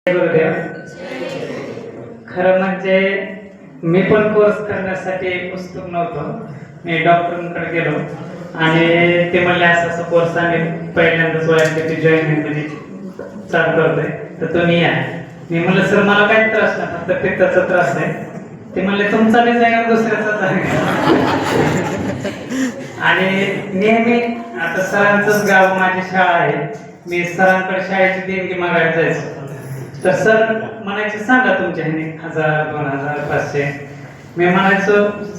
गुरुदेव. खरं म्हणजे मी पण कोर्स करण्यासाठी उत्सुक नव्हतो. मी डॉक्टरांकडे गेलो आणि ते म्हणले असं असं कोर्स आम्ही पहिल्यांदाच वयासाठी जॉईन मध्ये चालू करतोय, तर तुम्ही या. मी म्हणलं सर मला काही त्रास नाही, फक्त पित्ताचा त्रास आहे. ते म्हणले तुमचा नाही जाईल दुसऱ्याचाच आहे. आणि नेहमी आता सरांचंच गाव माझी शाळा आहे, मी सरांकडे शाळेची देणगी मागायला जायचो. तर सर म्हणायचे सांगा तुमच्या ह्याने 1000, 2000, 500. मी म्हणायचो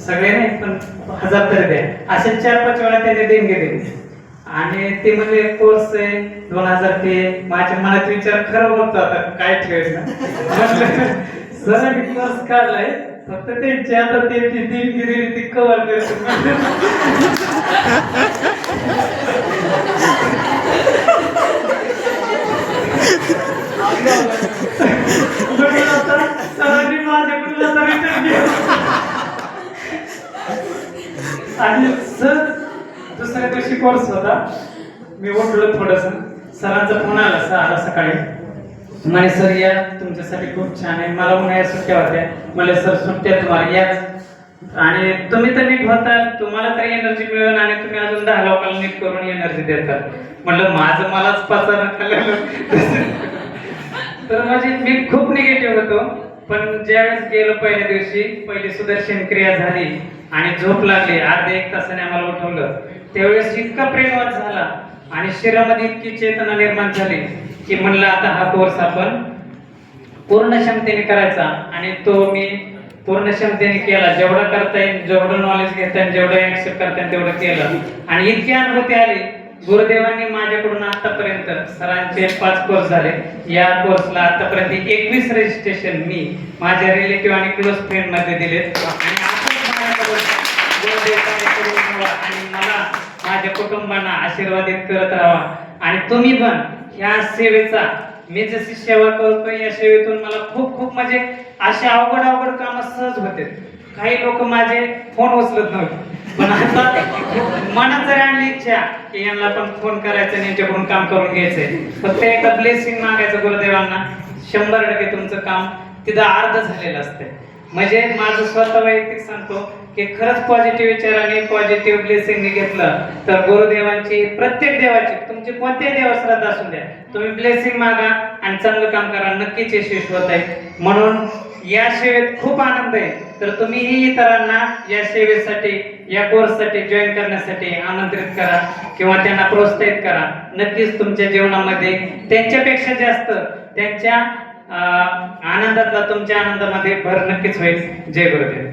सगळे नाही पण 1000 तरी द्या. असे 4-5 वेळा त्याने देणगी दिली आणि ते म्हणजे कोर्स आहे 2000 ते. माझ्या मनात विचार खरं बोलतो आता काय ठेवायचं. सरांनी कोर्स काढलाय, फक्त त्यांची आता त्यांची देणगी दिली ती कव्हर करतो. आणि सर दुसऱ्या दिवशी कोर्स होता, मी उठलो थोडस, सरांचा फोन आला 6 सकाळी. म्हणे सर या तुमच्यासाठी खूप छान आहे. मला उन्हाळ्या सुट्ट्या होत्या, मला सर सुट्ट्या तुम्हाला याच आणि तुम्ही तर नीट होता, तुम्हाला तरी एनर्जी मिळेल आणि तुम्ही अजून 10 लोकांना नीट करून एनर्जी देतात. म्हटलं माझं मलाच पचार तर म्हणजे मी खूप निगेटिव्ह होतो. पण ज्यावेळेस गेलो पहिल्या दिवशी, पहिली सुदर्शन क्रिया झाली आणि झोप लागली, अर्ध्या 1 तासाने आम्हाला उठवलं. त्यावेळेस इतका प्रेमवाद झाला आणि शरीरामध्ये इतकी चेतना निर्माण झाली की म्हणलं आता हा कोर्स आपण पूर्ण क्षमतेने करायचा. आणि तो मी पूर्ण क्षमतेने केला. जेवढा करता येईल, जेवढं नॉलेज घेता येईल, जेवढं ऍक्सेप्ट करता येईल तेवढं केलं. आणि इतकी अनुभूती आली. गुरुदेवांनी माझ्याकडून आतापर्यंत सरांचे 5 कोर्स झाले. या कोर्सला आतापर्यंत 21 रजिस्ट्रेशन मी माझ्या रिलेटिव्ह आणि क्लोज फ्रेंड मध्ये दिलेत. आणि मला माझ्या कुटुंबांना आशीर्वादित करत राहा. आणि तुम्ही पण ह्या सेवेचा, मी जशी सेवा करतो या सेवेतून मला खूप खूप म्हणजे असे अवघड काम सहज होते. काही लोक माझे फोन उचलत नव्हते, पण आता मनात जरी आणली इच्छा की यांना पण फोन करायचं आणि यांच्याकडून काम करून घ्यायचंय, फक्त एकदा ब्लेसिंग मागायचं गुरुदेवांना, 100% तुमचं काम तिथं अर्ध झालेलं असतंय. म्हणजे माझं स्वतः वैयक्तिक सांगतो की खरंच पॉझिटिव्ह विचाराने, पॉझिटिव्ह ब्लेसिंग घेतलं तर गुरुदेवांची, प्रत्येक देवाची, तुमची कोणत्याही देवाश्रद्ध असू द्या, तुम्ही ब्लेसिंग मागा आणि चांगलं काम करा, नक्कीच यशस्वी होत आहे. म्हणून या सेवेत खूप आनंद आहे. तर तुम्हीही इतरांना या सेवेसाठी, या कोर्ससाठी जॉईन करण्यासाठी आमंत्रित करा किंवा त्यांना प्रोत्साहित करा. नक्कीच तुमच्या जीवनामध्ये त्यांच्यापेक्षा जास्त त्यांच्या आनंदातला तुमच्या आनंदामध्ये भर नक्कीच होईल. जय गुरुदेव.